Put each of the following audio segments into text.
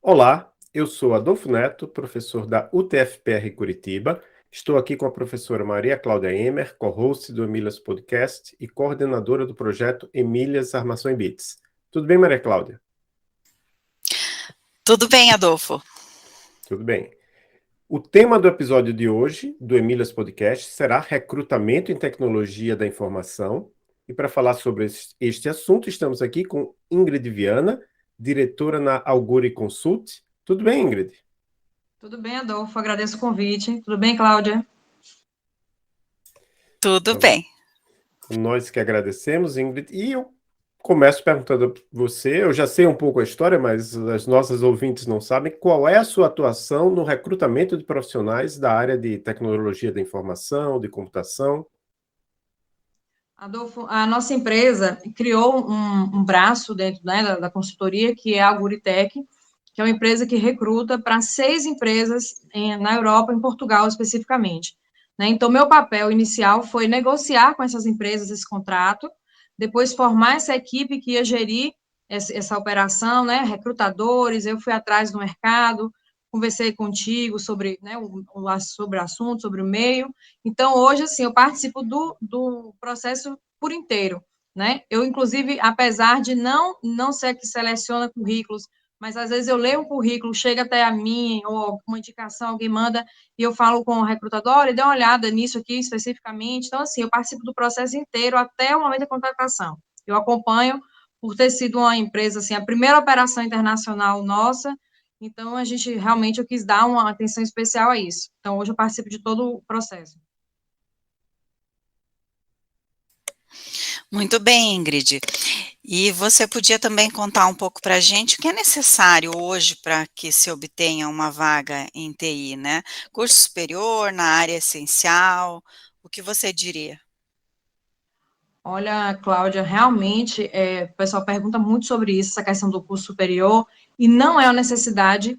Olá, eu sou Adolfo Neto, professor da UTFPR Curitiba. Estou aqui com a professora Maria Cláudia Emer, co-host do Emílias Podcast e coordenadora do projeto Emílias Armação em Bits. Tudo bem, Maria Cláudia? Tudo bem, Adolfo? Tudo bem. O tema do episódio de hoje, do Emílias Podcast, será recrutamento em tecnologia da informação. E para falar sobre este assunto, estamos aqui com Ingrid Viana, diretora na Auguri Consult. Tudo bem, Ingrid? Tudo bem, Adolfo, agradeço o convite. Tudo bem, Cláudia? Tudo Então, bem. nós que agradecemos, Ingrid. E eu começo perguntando a você, eu já sei um pouco a história, mas as nossas ouvintes não sabem, qual é a sua atuação no recrutamento de profissionais da área de tecnologia da informação, de computação? Adolfo, a nossa empresa criou um braço dentro, né, da consultoria, que é a Guritec, que é uma empresa que recruta para 6 empresas na Europa, em Portugal especificamente. Né? Então, meu papel inicial foi negociar com essas empresas esse contrato, depois formar essa equipe que ia gerir essa operação, né, recrutadores, eu fui atrás do mercado, conversei contigo sobre, né, sobre o assunto, sobre o meio. Então, hoje, assim, eu participo do processo por inteiro, né? Eu, inclusive, apesar de não ser a que seleciona currículos, mas às vezes eu leio um currículo, chega até a mim, ou uma indicação, alguém manda, e eu falo com o recrutador, olha, dê uma olhada nisso aqui especificamente. Então, assim, eu participo do processo inteiro até o momento da contratação. Eu acompanho, por ter sido uma empresa, assim, a primeira operação internacional nossa, então a gente realmente eu quis dar uma atenção especial a isso. Então, hoje eu participo de todo o processo. Muito bem, Ingrid. E você podia também contar um pouco para a gente o que é necessário hoje para que se obtenha uma vaga em TI, né? Curso superior, na área essencial, o que você diria? Olha, Cláudia, realmente, o pessoal pergunta muito sobre isso, essa questão do curso superior, e não é uma necessidade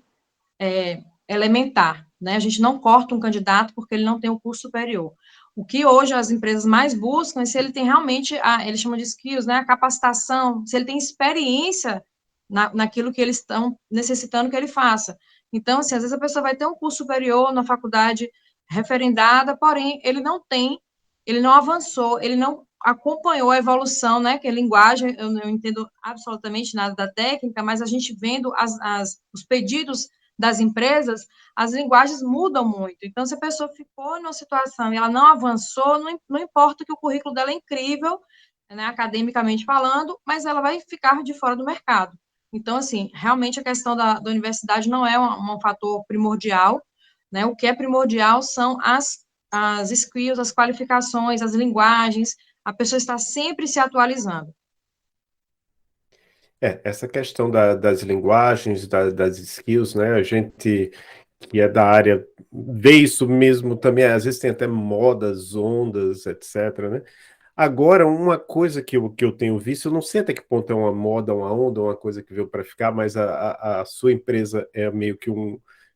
elementar, né? A gente não corta um candidato porque ele não tem o curso superior. O que hoje as empresas mais buscam é se ele tem realmente, eles chamam de skills, né? A capacitação, se ele tem experiência naquilo que eles estão necessitando que ele faça. Então, assim, às vezes a pessoa vai ter um curso superior na faculdade referendada, porém, ele não avançou, ele não acompanhou a evolução, né, que é linguagem, eu não entendo absolutamente nada da técnica, mas a gente vendo os pedidos das empresas, as linguagens mudam muito. Então, se a pessoa ficou numa situação e ela não avançou, não importa que o currículo dela é incrível, né, academicamente falando, mas ela vai ficar de fora do mercado. Então, assim, realmente a questão da universidade não é um fator primordial, né? O que é primordial são as skills, as qualificações, as linguagens, a pessoa está sempre se atualizando. Essa questão das linguagens, das skills, né? A gente que é da área vê isso mesmo também, às vezes tem até modas, ondas, etc, né? Agora, uma coisa que eu tenho visto, eu não sei até que ponto é uma moda, uma onda, uma coisa que veio para ficar, mas a sua empresa é meio que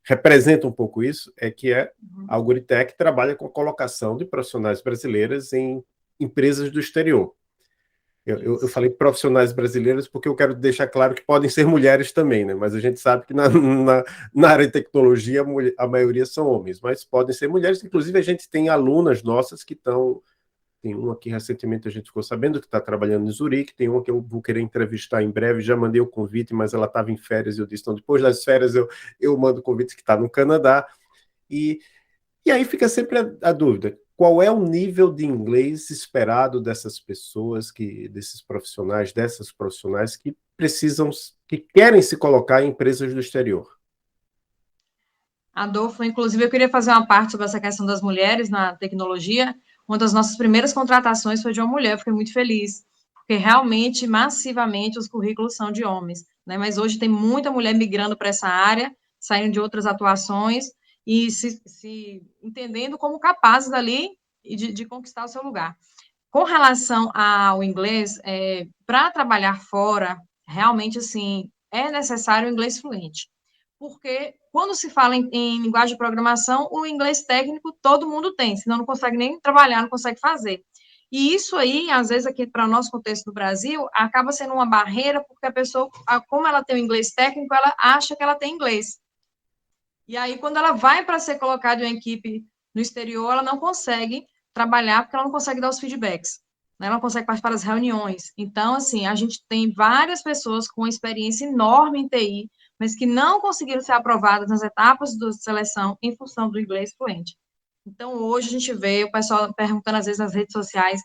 representa um pouco isso, é que a Algoritec trabalha com a colocação de profissionais brasileiras em empresas do exterior. Eu falei profissionais brasileiros porque eu quero deixar claro que podem ser mulheres também, né? Mas a gente sabe que na área de tecnologia a maioria são homens, mas podem ser mulheres. Inclusive, a gente tem alunas nossas que estão. Tem uma que recentemente a gente ficou sabendo que está trabalhando em Zurique, tem uma que eu vou querer entrevistar em breve, já mandei o convite, mas ela estava em férias e eu disse, então depois das férias eu mando o convite que está no Canadá. E e aí fica sempre a dúvida: qual é o nível de inglês esperado dessas pessoas, desses profissionais, dessas profissionais que precisam, que querem se colocar em empresas do exterior? Adolfo, inclusive, eu queria fazer uma parte sobre essa questão das mulheres na tecnologia. Uma das nossas primeiras contratações foi de uma mulher, eu fiquei muito feliz, porque realmente, massivamente, os currículos são de homens, né? Mas hoje tem muita mulher migrando para essa área, saindo de outras atuações e se entendendo como capazes ali de conquistar o seu lugar. Com relação ao inglês, para trabalhar fora, realmente, assim, é necessário o inglês fluente. Porque quando se fala em linguagem de programação, o inglês técnico todo mundo tem, senão não consegue nem trabalhar, não consegue fazer. E isso aí, às vezes, aqui para o nosso contexto do Brasil, acaba sendo uma barreira, porque a pessoa, como ela tem o inglês técnico, ela acha que ela tem inglês. E aí, quando ela vai para ser colocada em uma equipe no exterior, ela não consegue trabalhar, porque ela não consegue dar os feedbacks, né? Ela não consegue participar das reuniões. Então, assim, a gente tem várias pessoas com experiência enorme em TI, mas que não conseguiram ser aprovadas nas etapas de seleção em função do inglês fluente. Então, hoje a gente vê o pessoal perguntando, às vezes, nas redes sociais,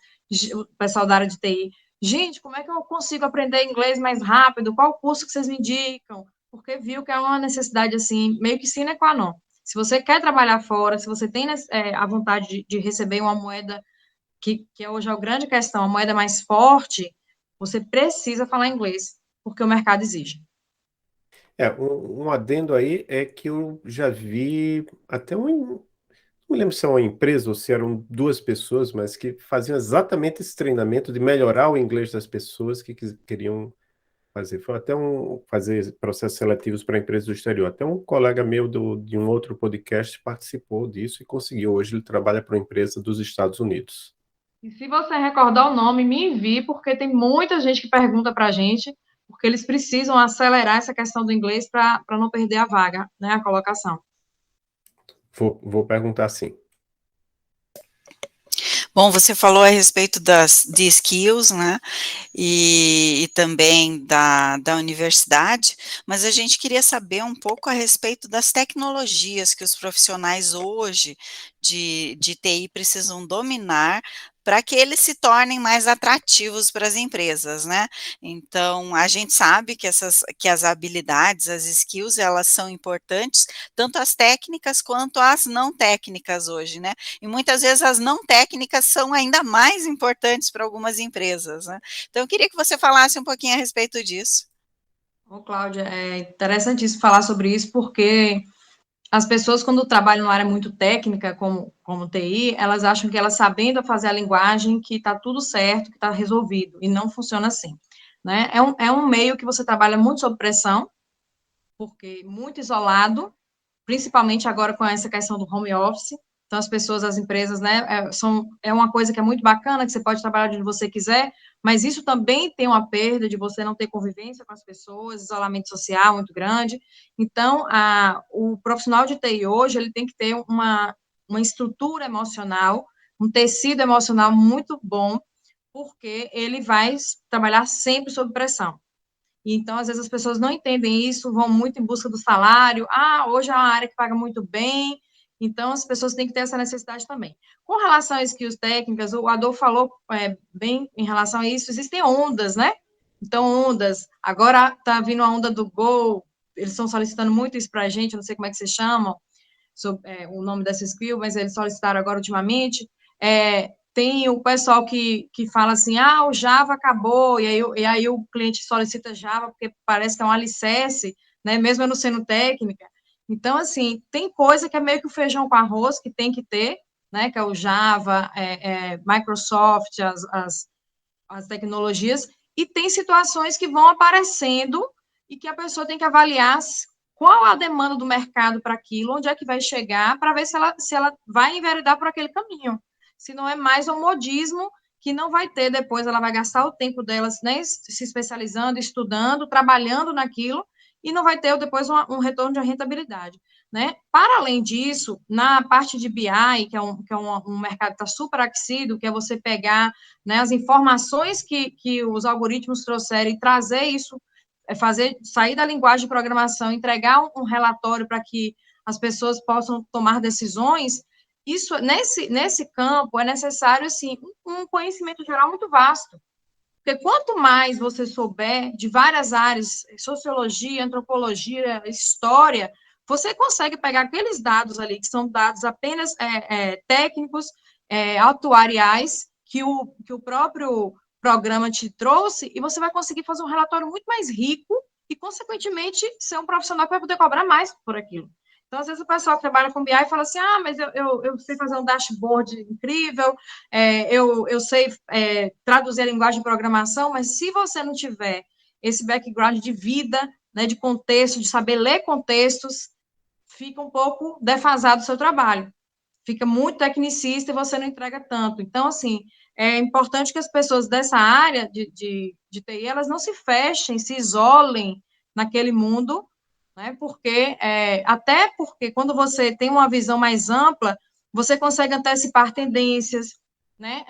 o pessoal da área de TI, gente, como é que eu consigo aprender inglês mais rápido? Qual curso que vocês me indicam? Porque viu que é uma necessidade, assim, meio que sine qua non. Se você quer trabalhar fora, se você tem a vontade de receber uma moeda, que hoje é a grande questão, a moeda mais forte, você precisa falar inglês, porque o mercado exige. Um adendo aí é que eu já vi até não me lembro se é uma empresa ou se eram duas pessoas, mas que faziam exatamente esse treinamento de melhorar o inglês das pessoas que queriam fazer. Foi até fazer processos seletivos para empresas do exterior. Até um colega meu de um outro podcast participou disso e conseguiu. Hoje ele trabalha para uma empresa dos Estados Unidos. E se você recordar o nome, me envie, porque tem muita gente que pergunta para a gente, porque eles precisam acelerar essa questão do inglês para não perder a vaga, né, a colocação. Vou perguntar sim. Bom, você falou a respeito de skills, né, e também da universidade, mas a gente queria saber um pouco a respeito das tecnologias que os profissionais hoje de TI precisam dominar para que eles se tornem mais atrativos para as empresas, né? Então, a gente sabe que as habilidades, as skills, elas são importantes, tanto as técnicas quanto as não técnicas hoje, né? E muitas vezes as não técnicas são ainda mais importantes para algumas empresas, né? Então, eu queria que você falasse um pouquinho a respeito disso. Ô, Cláudia, é interessantíssimo falar sobre isso, porque as pessoas, quando trabalham numa área muito técnica, como TI, elas acham que elas sabendo fazer a linguagem, que está tudo certo, que está resolvido, e não funciona assim, né? É um meio que você trabalha muito sob pressão, porque muito isolado, principalmente agora com essa questão do home office. Então, as pessoas, as empresas, né, é uma coisa que é muito bacana, que você pode trabalhar onde você quiser, mas isso também tem uma perda de você não ter convivência com as pessoas, isolamento social muito grande. Então, o profissional de TI hoje, ele tem que ter uma estrutura emocional, um tecido emocional muito bom, porque ele vai trabalhar sempre sob pressão. Então, às vezes, as pessoas não entendem isso, vão muito em busca do salário. Ah, hoje é uma área que paga muito bem. Então, as pessoas têm que ter essa necessidade também. Com relação às skills técnicas, o Adolfo falou bem em relação a isso, existem ondas, né? Então, ondas. Agora está vindo a onda do Go, eles estão solicitando muito isso para a gente, não sei como é que se chamam, o nome dessa skill, mas eles solicitaram agora ultimamente. Tem o pessoal que fala assim, o Java acabou, e aí o cliente solicita Java, porque parece que é um alicerce, né, mesmo eu não sendo técnica. Então, assim, tem coisa que é meio que o feijão com arroz, que tem que ter, né, que é o Java, Microsoft, as tecnologias, e tem situações que vão aparecendo e que a pessoa tem que avaliar qual a demanda do mercado para aquilo, onde é que vai chegar, para ver se ela vai enveredar por aquele caminho. Se não é mais um modismo que não vai ter depois, ela vai gastar o tempo dela, né, se especializando, estudando, trabalhando naquilo, e não vai ter depois um retorno de rentabilidade. Né? Para além disso, na parte de BI, que é um mercado que está super aquecido, que é você pegar, né, as informações que os algoritmos trouxerem e trazer isso, fazer sair da linguagem de programação, entregar um relatório para que as pessoas possam tomar decisões. Isso, nesse campo, é necessário, assim, um conhecimento geral muito vasto. Porque quanto mais você souber de várias áreas, sociologia, antropologia, história, você consegue pegar aqueles dados ali, que são dados apenas técnicos, atuariais, que o próprio programa te trouxe, e você vai conseguir fazer um relatório muito mais rico e, consequentemente, ser um profissional que vai poder cobrar mais por aquilo. Então, às vezes, o pessoal que trabalha com BI fala assim, mas eu sei fazer um dashboard incrível, eu sei traduzir a linguagem de programação, mas se você não tiver esse background de vida, né, de contexto, de saber ler contextos, fica um pouco defasado o seu trabalho. Fica muito tecnicista e você não entrega tanto. Então, assim, é importante que as pessoas dessa área de TI, elas não se fechem, se isolem naquele mundo, né? Porque, até porque quando você tem uma visão mais ampla, você consegue antecipar tendências, né?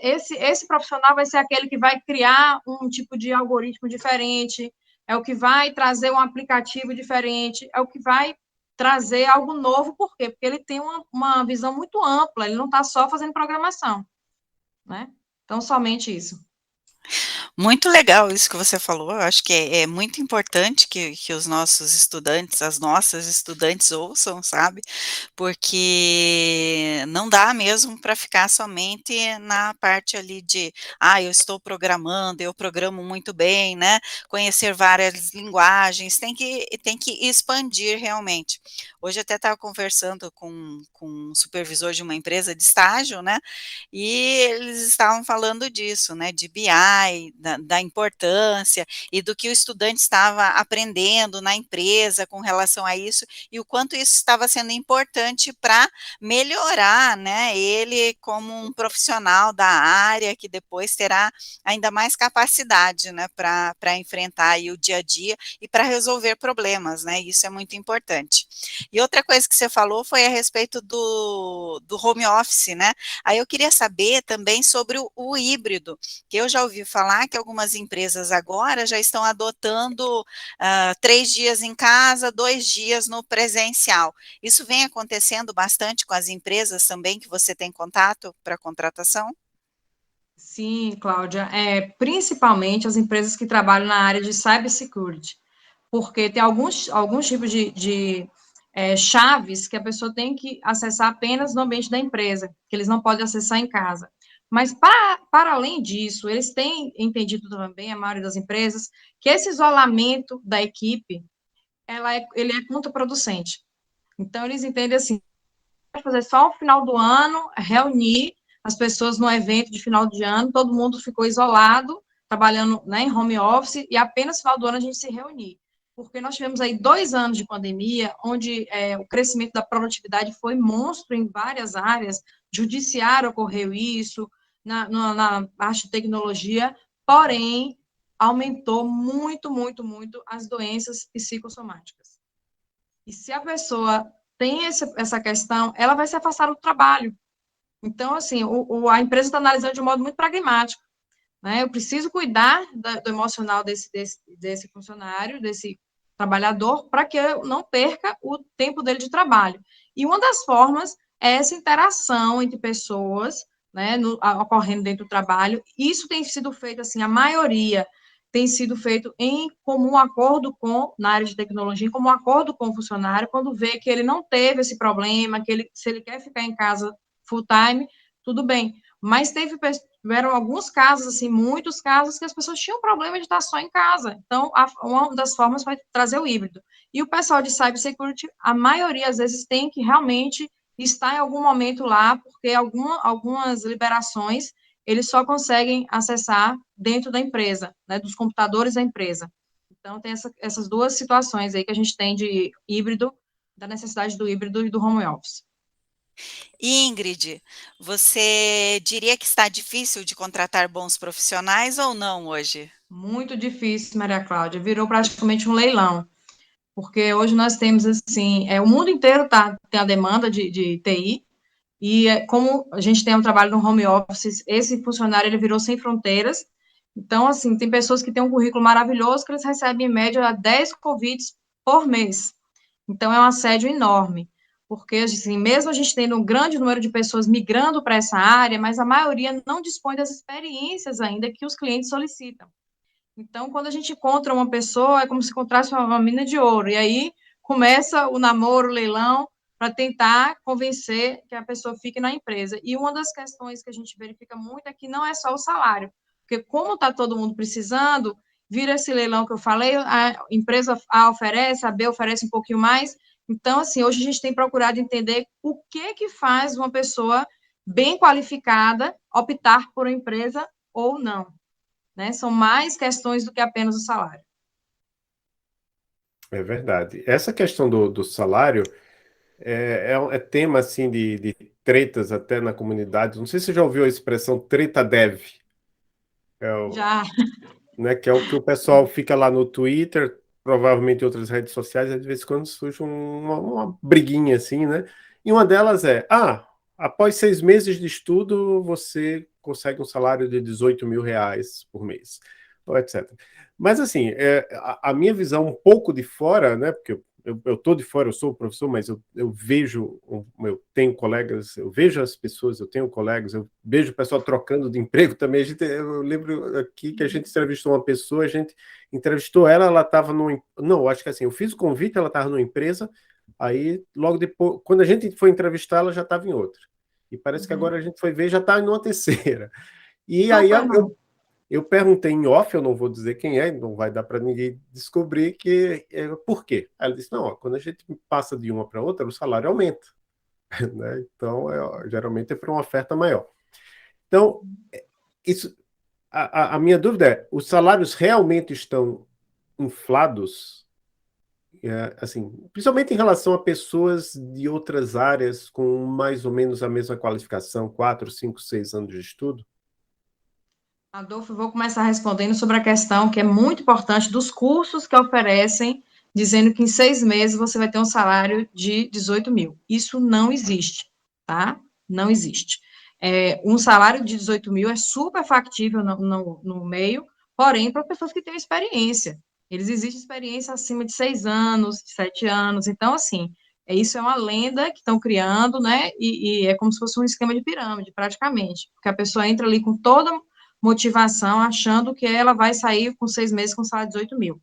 Esse profissional vai ser aquele que vai criar um tipo de algoritmo diferente, é o que vai trazer um aplicativo diferente, é o que vai trazer algo novo, por quê? Porque ele tem uma visão muito ampla, ele não está só fazendo programação, né? Então, somente isso. Muito legal isso que você falou, eu acho que é muito importante que os nossos estudantes, as nossas estudantes ouçam, sabe, porque não dá mesmo para ficar somente na parte ali de: "Ah, eu estou programando, eu programo muito bem", né, conhecer várias linguagens, tem que expandir realmente. Hoje até estava conversando com um supervisor de uma empresa de estágio, né, e eles estavam falando disso, né, de BI, da importância e do que o estudante estava aprendendo na empresa com relação a isso, e o quanto isso estava sendo importante para melhorar, né, ele como um profissional da área que depois terá ainda mais capacidade, né, para enfrentar aí o dia a dia e para resolver problemas, né, isso é muito importante. E outra coisa que você falou foi a respeito do home office, né, aí eu queria saber também sobre o híbrido, que eu já ouvi falar que algumas empresas agora já estão adotando 3 dias em casa, 2 dias no presencial. Isso vem acontecendo bastante com as empresas também que você tem contato para contratação? Sim, Cláudia, principalmente as empresas que trabalham na área de cybersecurity, porque tem alguns tipos de chaves que a pessoa tem que acessar apenas no ambiente da empresa, que eles não podem acessar em casa. Mas, para além disso, eles têm entendido também, a maioria das empresas, que esse isolamento da equipe, ele é contraproducente. Então, eles entendem assim, fazer só o final do ano, reunir as pessoas no evento de final de ano, todo mundo ficou isolado, trabalhando, né, em home office, e apenas no final do ano a gente se reunir. Porque nós tivemos aí 2 anos de pandemia, onde o crescimento da produtividade foi monstro em várias áreas, judiciário ocorreu isso, na parte de tecnologia, porém, aumentou muito, muito, muito as doenças psicossomáticas. E se a pessoa tem essa questão, ela vai se afastar do trabalho. Então, assim, a empresa está analisando de um modo muito pragmático, né? Eu preciso cuidar do emocional desse funcionário, desse trabalhador, para que eu não perca o tempo dele de trabalho. E uma das formas é essa interação entre pessoas, né, ocorrendo dentro do trabalho. Isso tem sido feito, assim, a maioria tem sido feito em comum acordo na área de tecnologia, em comum acordo com o funcionário, quando vê que ele não teve esse problema, se ele quer ficar em casa full time, tudo bem. Mas tiveram alguns casos, assim, muitos casos, que as pessoas tinham problema de estar só em casa. Então, uma das formas foi trazer o híbrido. E o pessoal de cybersecurity, a maioria, às vezes, tem que realmente estar em algum momento lá, porque algumas liberações eles só conseguem acessar dentro da empresa, né, dos computadores da empresa. Então, tem essas duas situações aí que a gente tem de híbrido, da necessidade do híbrido e do home office. Ingrid, você diria que está difícil de contratar bons profissionais ou não hoje? Muito difícil, Maria Cláudia, virou praticamente um leilão, porque hoje nós temos, assim, o mundo inteiro tem a demanda de TI, e como a gente tem um trabalho no home office, esse funcionário, ele virou sem fronteiras, então, assim, tem pessoas que têm um currículo maravilhoso, que eles recebem, em média, 10 convites por mês, então é um assédio enorme, porque, assim, mesmo a gente tendo um grande número de pessoas migrando para essa área, mas a maioria não dispõe das experiências ainda que os clientes solicitam. Então, quando a gente encontra uma pessoa, é como se encontrasse uma mina de ouro. E aí começa o namoro, o leilão, para tentar convencer que a pessoa fique na empresa. E uma das questões que a gente verifica muito é que não é só o salário. Porque como está todo mundo precisando, vira esse leilão que eu falei, a empresa A oferece, a B oferece um pouquinho mais. Então, assim, hoje a gente tem procurado entender o que faz uma pessoa bem qualificada optar por uma empresa ou não, né? São mais questões do que apenas o salário. É verdade. Essa questão do salário, é tema assim de tretas até na comunidade. Não sei se você já ouviu a expressão treta dev, Já. né, que é o que o pessoal fica lá no Twitter, provavelmente em outras redes sociais, e de vez em quando surge uma briguinha assim, né? E uma delas após 6 meses de estudo, você consegue um salário de 18 mil reais por mês, ou etc. Mas assim, a minha visão um pouco de fora, né? Porque eu tô de fora, eu sou professor, mas eu vejo, eu tenho colegas, eu vejo as pessoas, eu tenho colegas, eu vejo o pessoal trocando de emprego também. Eu lembro aqui que a gente entrevistou uma pessoa, a gente entrevistou ela, ela estava no. Não, acho que assim, eu fiz o convite, ela estava numa empresa, aí logo depois, quando a gente foi entrevistar, ela já estava em outra. E parece que agora a gente foi ver, já está em uma terceira. E aí Super, irmão. eu perguntei em off, eu não vou dizer quem é, não vai dar para ninguém descobrir por quê. Aí ela disse, não, quando a gente passa de uma para outra, o salário aumenta, né? Então, geralmente é para uma oferta maior. Então, isso, a minha dúvida é, os salários realmente estão inflados, assim, principalmente em relação a pessoas de outras áreas com mais ou menos a mesma qualificação, 4, 5, 6 anos de estudo? Adolfo, eu vou começar respondendo sobre a questão que é muito importante dos cursos que oferecem, dizendo que em 6 meses você vai ter um salário de 18 mil. Isso não existe, tá? Não existe. Um salário de 18 mil é super factível no meio, porém, para pessoas que têm experiência. Eles exigem experiência acima de 6 anos, de 7 anos. Então, assim, isso é uma lenda que estão criando, né? E é como se fosse um esquema de pirâmide, praticamente. Porque a pessoa entra ali com toda motivação, achando que ela vai sair com 6 meses com salário de 18 mil.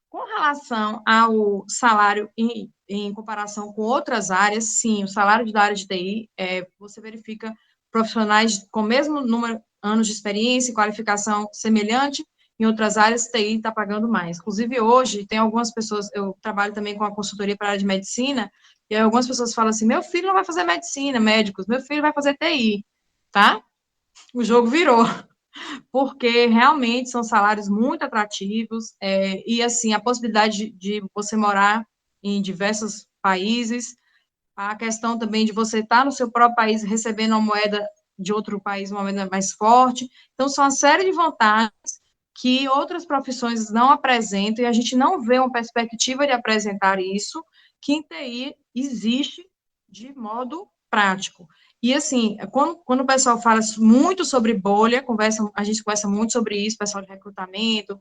Com relação ao salário em comparação com outras áreas, sim, o salário da área de TI, você verifica profissionais com o mesmo número de anos de experiência e qualificação semelhante, em outras áreas, TI está pagando mais. Inclusive, hoje, tem algumas pessoas, eu trabalho também com a consultoria para a área de medicina, e algumas pessoas falam assim, meu filho não vai fazer medicina, médicos, meu filho vai fazer TI, tá? O jogo virou, porque realmente são salários muito atrativos, e assim, a possibilidade de você morar em diversos países, a questão também de você estar no seu próprio país recebendo uma moeda de outro país, uma moeda mais forte, então são uma série de vantagens que outras profissões não apresentam, e a gente não vê uma perspectiva de apresentar isso, que em TI existe de modo prático. E, assim, quando o pessoal fala muito sobre bolha, a gente conversa muito sobre isso, pessoal de recrutamento,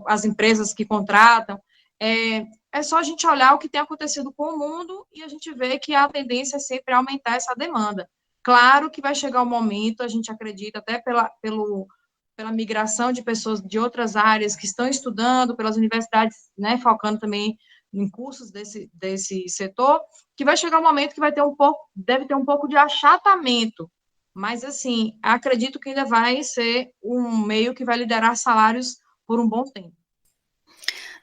as empresas que contratam, é só a gente olhar o que tem acontecido com o mundo e a gente vê que a tendência é sempre aumentar essa demanda. Claro que vai chegar um momento, a gente acredita, até pela migração de pessoas de outras áreas que estão estudando, pelas universidades, né, focando também em cursos desse setor, que vai chegar um momento que deve ter um pouco de achatamento, mas, assim, acredito que ainda vai ser um meio que vai liderar salários por um bom tempo.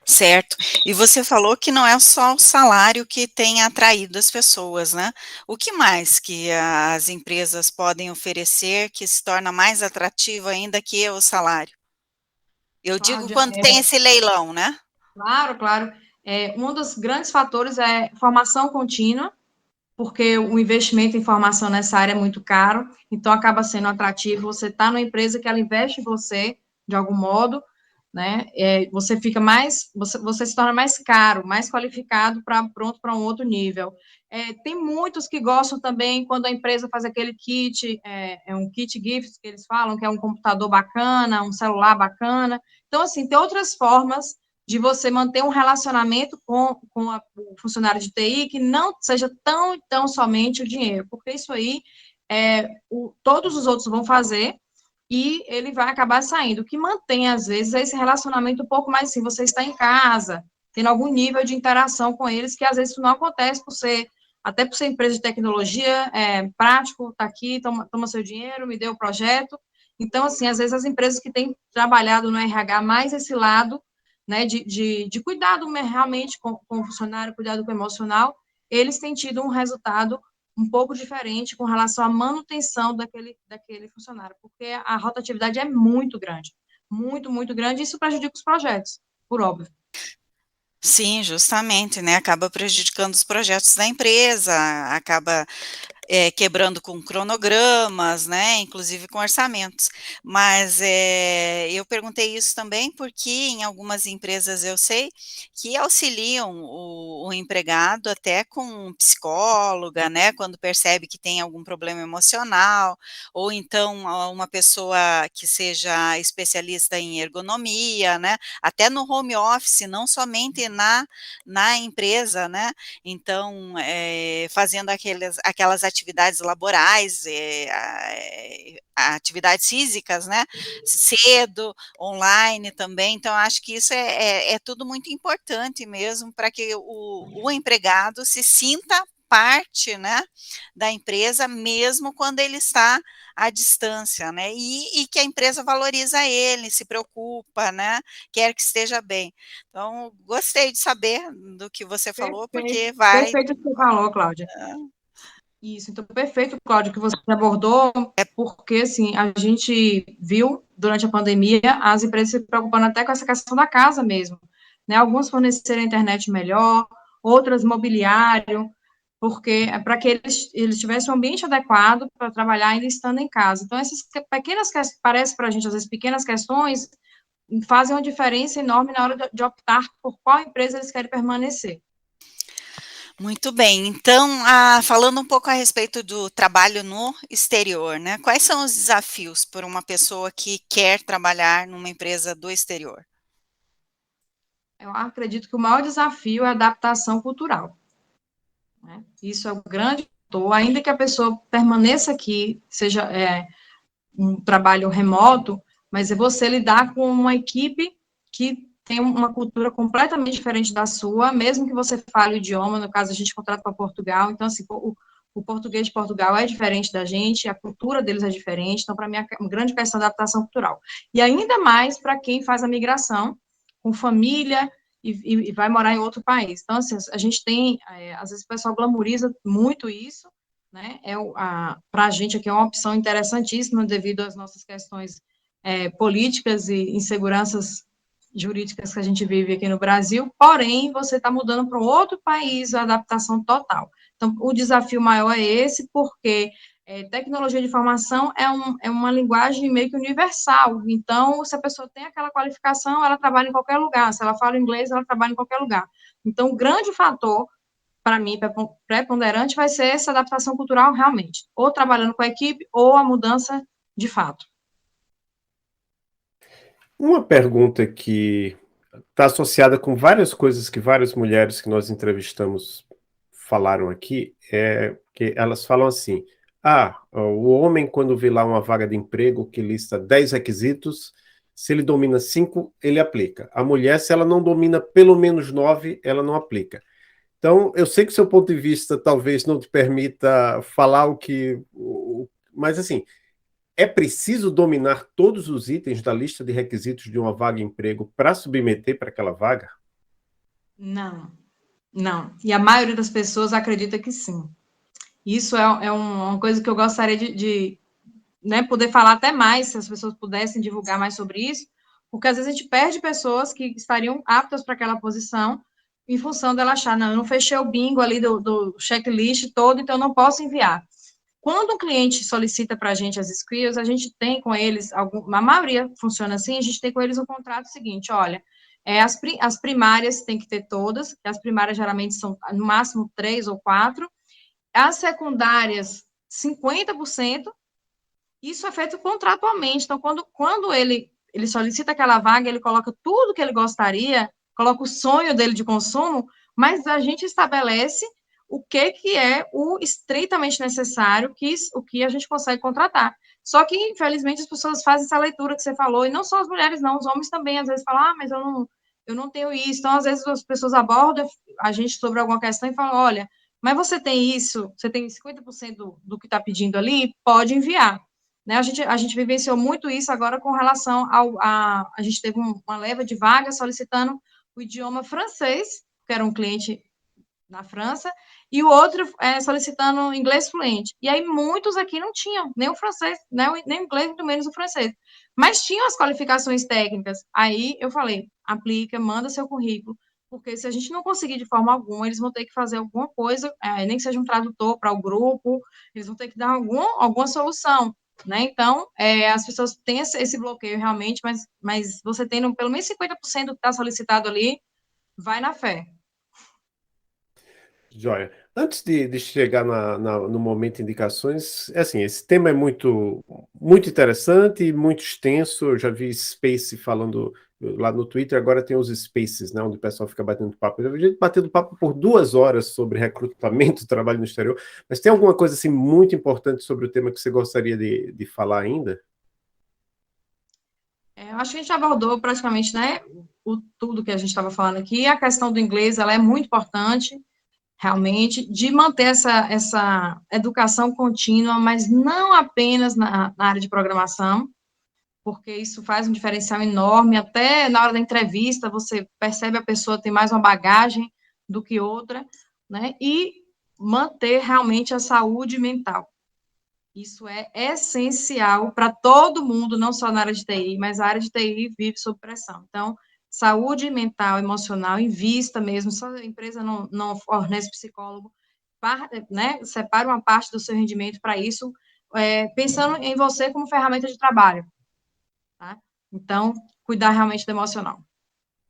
Certo. E você falou que não é só o salário que tem atraído as pessoas, né? O que mais que as empresas podem oferecer que se torna mais atrativo ainda que o salário? Eu digo Cláudia, quando tem esse leilão, né? claro, claro. Um dos grandes fatores é formação contínua, porque o investimento em formação nessa área é muito caro, então acaba sendo atrativo você estar numa empresa que ela investe em você, de algum modo, né? Você fica você se torna mais caro, mais qualificado pronto para um outro nível. Tem muitos que gostam também quando a empresa faz aquele kit, um kit gift que eles falam, que é um computador bacana, um celular bacana. Então, assim, tem outras formas de você manter um relacionamento com o funcionário de TI que não seja tão somente o dinheiro, porque isso aí todos os outros vão fazer e ele vai acabar saindo. O que mantém, às vezes, é esse relacionamento um pouco mais assim, você está em casa, tendo algum nível de interação com eles, que às vezes isso não acontece até por ser empresa de tecnologia, prático, tá aqui, toma seu dinheiro, me dê o projeto. Então, assim, às vezes as empresas que têm trabalhado no RH mais esse lado, né, de cuidado realmente com o funcionário, cuidado com o emocional, eles têm tido um resultado um pouco diferente com relação à manutenção daquele funcionário, porque a rotatividade é muito grande, muito, muito grande, e isso prejudica os projetos, por óbvio. Sim, justamente, né, acaba prejudicando os projetos da empresa, acaba quebrando com cronogramas, né, inclusive com orçamentos. Mas, eu perguntei isso também porque em algumas empresas eu sei que auxiliam o empregado até com psicóloga, né, quando percebe que tem algum problema emocional, ou então uma pessoa que seja especialista em ergonomia, né, até no home office, não somente na empresa, né, então, fazendo aquelas atividades laborais, atividades físicas, né, cedo, online também, então acho que isso é tudo muito importante mesmo para que o empregado se sinta parte, né, da empresa, mesmo quando ele está à distância, né, e que a empresa valoriza ele, se preocupa, né, quer que esteja bem. Então, gostei de saber do que você falou, Perfeito, porque vai perfeito o que você falou, Cláudia. Isso, então, perfeito, Cláudio, que você abordou, porque, assim, a gente viu, durante a pandemia, as empresas se preocupando até com essa questão da casa mesmo, né, algumas fornecerem internet melhor, outras mobiliário, porque é para que eles tivessem um ambiente adequado para trabalhar ainda estando em casa. Então, essas pequenas, parece para a gente, às vezes, pequenas questões, fazem uma diferença enorme na hora de optar por qual empresa eles querem permanecer. muito bem. Então, falando um pouco a respeito do trabalho no exterior, né, quais são os desafios por uma pessoa que quer trabalhar numa empresa do exterior? Eu acredito que o maior desafio é a adaptação cultural, né? Isso é o grande fator, ainda que a pessoa permaneça aqui, seja um trabalho remoto, mas é você lidar com uma equipe que tem uma cultura completamente diferente da sua, mesmo que você fale o idioma, no caso a gente contrata para Portugal, então assim, o português de Portugal é diferente da gente, a cultura deles é diferente, então para mim é uma grande questão de adaptação cultural. E ainda mais para quem faz a migração com família e vai morar em outro país. Então, assim, a gente tem, às vezes o pessoal glamoriza muito isso, né? Para a gente aqui é uma opção interessantíssima devido às nossas questões políticas e inseguranças jurídicas que a gente vive aqui no Brasil, porém, você está mudando para um outro país, a adaptação total. Então, o desafio maior é esse, porque tecnologia de informação é uma linguagem meio que universal, então, se a pessoa tem aquela qualificação, ela trabalha em qualquer lugar, se ela fala inglês, ela trabalha em qualquer lugar. Então, o grande fator para mim, preponderante vai ser essa adaptação cultural realmente, ou trabalhando com a equipe, ou a mudança de fato. Uma pergunta que está associada com várias coisas que várias mulheres que nós entrevistamos falaram aqui, é que elas falam assim: o homem, quando vê lá uma vaga de emprego que lista 10 requisitos, se ele domina 5, ele aplica. A mulher, se ela não domina pelo menos 9, ela não aplica. Então, eu sei que o seu ponto de vista talvez não te permita falar mas assim, é preciso dominar todos os itens da lista de requisitos de uma vaga de emprego para submeter para aquela vaga? Não, não. E a maioria das pessoas acredita que sim. Isso é uma coisa que eu gostaria de né, poder falar até mais, se as pessoas pudessem divulgar mais sobre isso, porque às vezes a gente perde pessoas que estariam aptas para aquela posição, em função dela achar, não, eu não fechei o bingo ali do checklist todo, então eu não posso enviar. Quando um cliente solicita para a gente as skills, a gente tem com eles, a maioria funciona assim, a gente tem com eles um contrato seguinte, olha, as primárias tem que ter todas, as primárias geralmente são no máximo 3 ou 4, as secundárias 50%, isso é feito contratualmente, então quando ele solicita aquela vaga, ele coloca tudo que ele gostaria, coloca o sonho dele de consumo, mas a gente estabelece o que é o estritamente necessário, o que a gente consegue contratar. Só que, infelizmente, as pessoas fazem essa leitura que você falou, e não só as mulheres, não, os homens também, às vezes, falam, mas eu não tenho isso. Então, às vezes, as pessoas abordam a gente sobre alguma questão e falam, olha, mas você tem isso, você tem 50% do que está pedindo ali, pode enviar. Né, a gente vivenciou muito isso agora com relação a gente teve uma leva de vagas solicitando o idioma francês, que era um cliente na França, e o outro solicitando inglês fluente. E aí muitos aqui não tinham nem o francês, nem o inglês, muito menos o francês. Mas tinham as qualificações técnicas. Aí eu falei, aplica, manda seu currículo. porque se a gente não conseguir de forma alguma, eles vão ter que fazer alguma coisa, nem que seja um tradutor para o grupo, eles vão ter que dar alguma solução, né? Então, as pessoas têm esse bloqueio realmente, mas você tendo pelo menos 50% do que está solicitado ali, vai na fé. Joia. Antes de chegar no momento de indicações, assim, esse tema é muito, muito interessante e muito extenso. Eu já vi Space falando lá no Twitter, agora tem os Spaces, né, onde o pessoal fica batendo papo. Eu vi gente batendo papo por 2 horas sobre recrutamento, trabalho no exterior, mas tem alguma coisa assim muito importante sobre o tema que você gostaria de falar ainda? Eu acho que a gente abordou praticamente, né, tudo que a gente estava falando aqui. A questão do inglês, ela é muito importante, realmente, de manter essa educação contínua, mas não apenas na área de programação, porque isso faz um diferencial enorme, até na hora da entrevista, você percebe a pessoa tem mais uma bagagem do que outra, né, e manter realmente a saúde mental. Isso é essencial para todo mundo, não só na área de TI, mas a área de TI vive sob pressão. Então, saúde mental, emocional, invista mesmo, se a empresa não fornece psicólogo, né, separe uma parte do seu rendimento para isso, pensando em você como ferramenta de trabalho, tá? Então, cuidar realmente do emocional.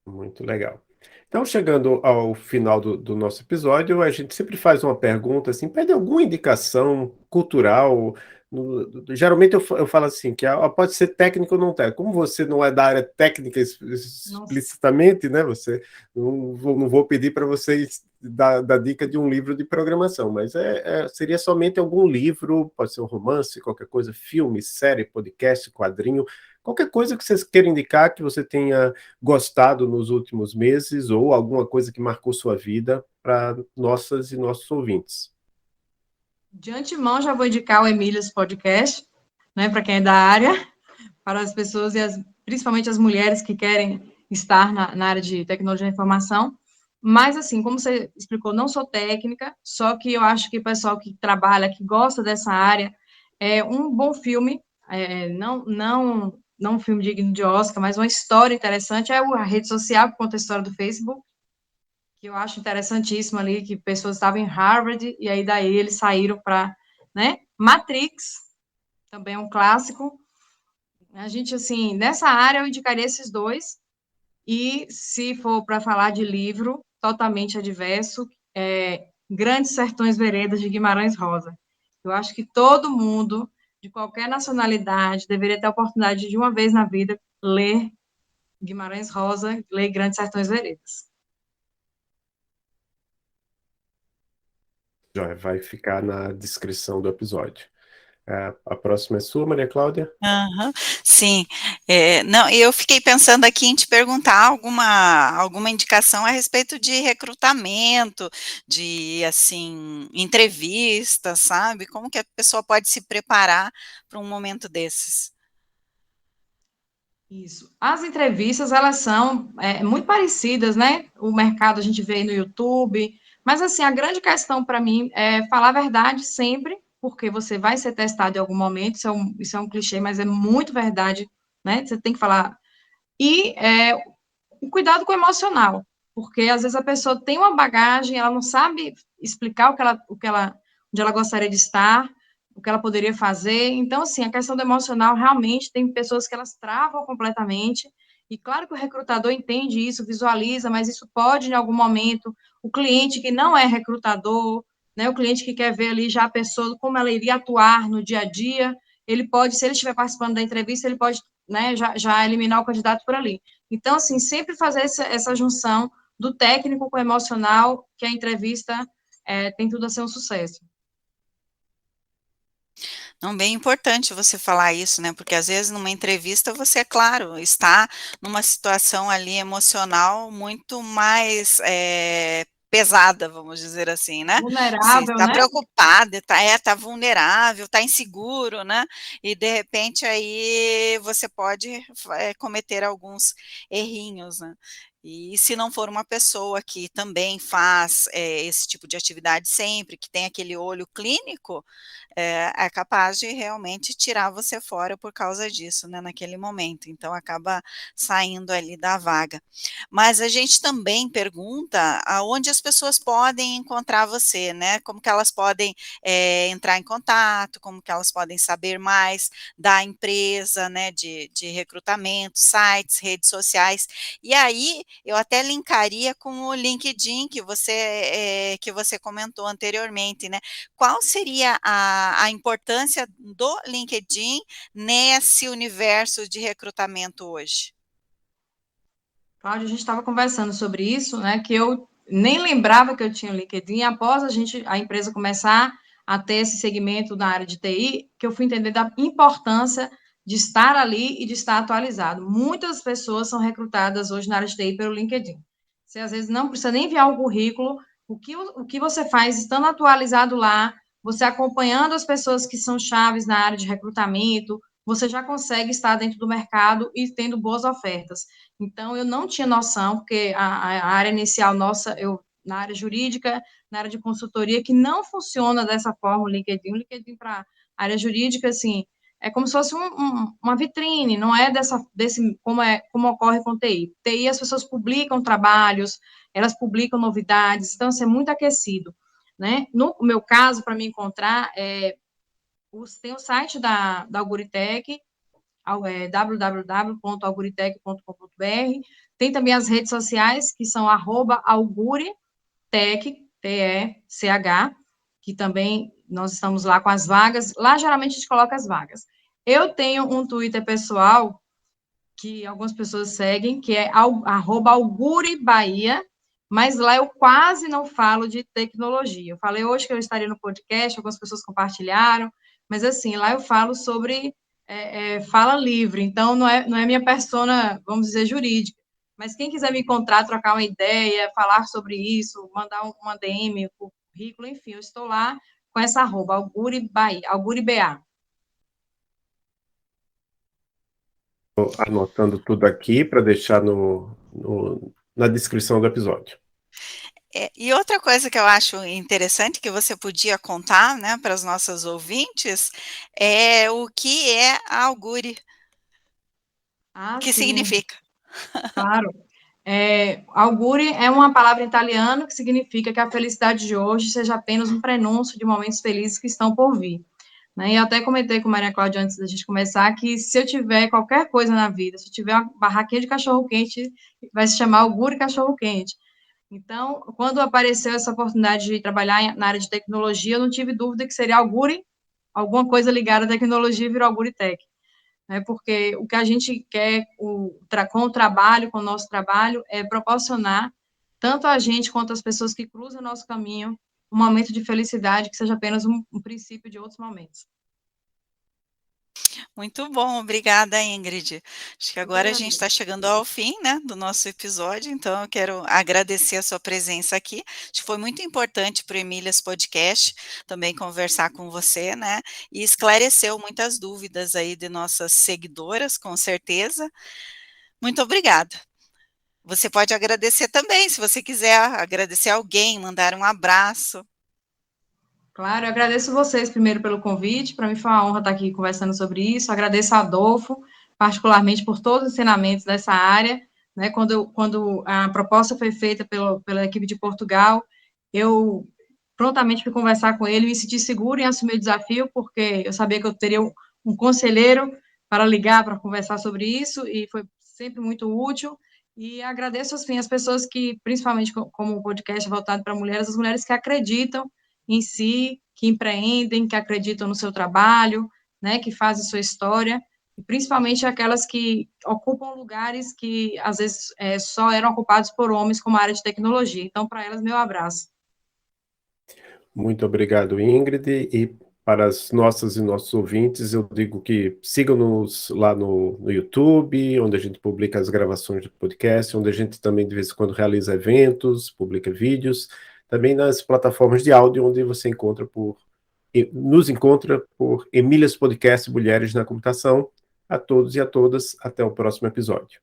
Muito legal. Então, chegando ao final do nosso episódio, a gente sempre faz uma pergunta, assim, pede alguma indicação cultural. Geralmente eu falo assim, que pode ser técnico ou não técnico. Como você não é da área técnica Nossa. explicitamente, né? Você não vou pedir para vocês dar dica de um livro de programação, mas seria somente algum livro, pode ser um romance, qualquer coisa, filme, série, podcast, quadrinho, qualquer coisa que vocês queiram indicar que você tenha gostado nos últimos meses ou alguma coisa que marcou sua vida para nossas e nossos ouvintes. De antemão, já vou indicar o Emílias Podcast, né, para quem é da área, para as pessoas principalmente as mulheres que querem estar na área de tecnologia da informação. Mas, assim, como você explicou, não sou técnica, só que eu acho que o pessoal que trabalha, que gosta dessa área, é um bom filme, não um filme digno de Oscar, mas uma história interessante, é a rede social que conta a história do Facebook, que eu acho interessantíssimo ali, que pessoas estavam em Harvard, e aí daí eles saíram para, né, Matrix, também é um clássico. A gente, assim, nessa área eu indicaria esses dois, e se for para falar de livro, totalmente adverso, Grandes Sertões Veredas, de Guimarães Rosa. Eu acho que todo mundo, de qualquer nacionalidade, deveria ter a oportunidade de, uma vez na vida, ler Guimarães Rosa, ler Grandes Sertões Veredas. Já vai ficar na descrição do episódio. A próxima é sua, Maria Cláudia? Aham, sim. Não, eu fiquei pensando aqui em te perguntar alguma indicação a respeito de recrutamento, de, assim, entrevista, sabe? Como que a pessoa pode se preparar para um momento desses? Isso. As entrevistas, elas são muito parecidas, né? O mercado a gente vê aí no YouTube, mas, assim, a grande questão para mim é falar a verdade sempre, porque você vai ser testado em algum momento, isso é um clichê, mas é muito verdade, né? Você tem que falar. E o cuidado com o emocional, porque às vezes a pessoa tem uma bagagem, ela não sabe explicar onde ela gostaria de estar, o que ela poderia fazer. Então, assim, a questão do emocional, realmente, tem pessoas que elas travam completamente, e claro que o recrutador entende isso, visualiza, mas isso pode, em algum momento, o cliente que não é recrutador, né, o cliente que quer ver ali já a pessoa, como ela iria atuar no dia a dia, ele pode, se ele estiver participando da entrevista, ele pode, né, já eliminar o candidato por ali. Então, assim, sempre fazer essa junção do técnico com o emocional, que a entrevista tem tudo a ser um sucesso. Não, bem importante você falar isso, né? Porque às vezes numa entrevista você, é claro, está numa situação ali emocional muito mais pesada, vamos dizer assim, né? Você Vulnerável, está né? preocupada, está vulnerável, está inseguro, né? E de repente aí você pode cometer alguns errinhos, né? E se não for uma pessoa que também faz esse tipo de atividade sempre, que tem aquele olho clínico, é capaz de realmente tirar você fora por causa disso, né, naquele momento, então acaba saindo ali da vaga. Mas a gente também pergunta aonde as pessoas podem encontrar você, né, como que elas podem, entrar em contato, como que elas podem saber mais da empresa, né, de recrutamento, sites, redes sociais. E aí, eu até linkaria com o LinkedIn que você comentou anteriormente, né. Qual seria a importância do LinkedIn nesse universo de recrutamento hoje? Cláudia, a gente estava conversando sobre isso, né, que eu nem lembrava que eu tinha o LinkedIn, após a empresa começar a ter esse segmento na área de TI, que eu fui entender da importância de estar ali e de estar atualizado. Muitas pessoas são recrutadas hoje na área de TI pelo LinkedIn. Você, às vezes, não precisa nem enviar um currículo, o que você faz estando atualizado lá, você acompanhando as pessoas que são chaves na área de recrutamento, você já consegue estar dentro do mercado e tendo boas ofertas. Então, eu não tinha noção, porque a área inicial nossa, na área jurídica, na área de consultoria, que não funciona dessa forma o LinkedIn para a área jurídica, assim, é como se fosse uma vitrine, não é como ocorre com TI. TI, as pessoas publicam trabalhos, elas publicam novidades, então, isso é muito aquecido, né? No meu caso, para me encontrar, tem o site da Auguritec, www.auguritec.com.br. Tem também as redes sociais, que são @auguritech, TECH, que também nós estamos lá com as vagas. Lá, geralmente, a gente coloca as vagas. Eu tenho um Twitter pessoal, que algumas pessoas seguem, que é @auguribahia, mas lá eu quase não falo de tecnologia. Eu falei hoje que eu estaria no podcast, algumas pessoas compartilharam, mas assim, lá eu falo sobre fala livre, então não é minha persona, vamos dizer, jurídica. Mas quem quiser me encontrar, trocar uma ideia, falar sobre isso, mandar uma DM, currículo, enfim, eu estou lá com essa @auguribahia, auguriba. Anotando tudo aqui para deixar na descrição do episódio. E outra coisa que eu acho interessante que você podia contar, né, para as nossas ouvintes, é o que é a Augure. O Ah, que sim, significa? claro. Augure é uma palavra italiana que significa que a felicidade de hoje seja apenas um prenúncio de momentos felizes que estão por vir. Né? E eu até comentei com Maria Cláudia antes da gente começar que se eu tiver qualquer coisa na vida, se eu tiver uma barraquinha de cachorro-quente, vai se chamar Augure Cachorro-Quente. Então, quando apareceu essa oportunidade de trabalhar na área de tecnologia, eu não tive dúvida que seria Augure, alguma coisa ligada à tecnologia e virou Auguritec, né, porque o que a gente quer com o trabalho, com o nosso trabalho, é proporcionar, tanto a gente quanto as pessoas que cruzam o nosso caminho, um momento de felicidade que seja apenas um princípio de outros momentos. Muito bom, obrigada, Ingrid. Acho que Eu que agora a gente agradeço. está chegando ao fim, né, do nosso episódio, então eu quero agradecer a sua presença aqui. Acho que foi muito importante para o Emílias Podcast também conversar com você, né, e esclareceu muitas dúvidas aí de nossas seguidoras, com certeza. Muito obrigada. Você pode agradecer também, se você quiser agradecer alguém, mandar um abraço. Claro, eu agradeço vocês primeiro pelo convite, para mim foi uma honra estar aqui conversando sobre isso, agradeço a Adolfo, particularmente por todos os ensinamentos dessa área, né, quando a proposta foi feita pela equipe de Portugal, eu prontamente fui conversar com ele, me senti seguro em assumir o desafio, porque eu sabia que eu teria um conselheiro para ligar, para conversar sobre isso, e foi sempre muito útil, e agradeço, assim, as pessoas que, principalmente como o podcast voltado para mulheres, as mulheres que acreditam em si, que empreendem, que acreditam no seu trabalho, né, que fazem sua história, e principalmente aquelas que ocupam lugares que, às vezes, só eram ocupados por homens, como a área de tecnologia. Então, para elas, meu abraço. Muito obrigado, Ingrid. E para as nossas e nossos ouvintes, eu digo que sigam-nos lá no YouTube, onde a gente publica as gravações do podcast, onde a gente também, de vez em quando, realiza eventos, publica vídeos, também nas plataformas de áudio, onde você nos encontra por Emílias Podcast Mulheres na Computação. A todos e a todas, até o próximo episódio.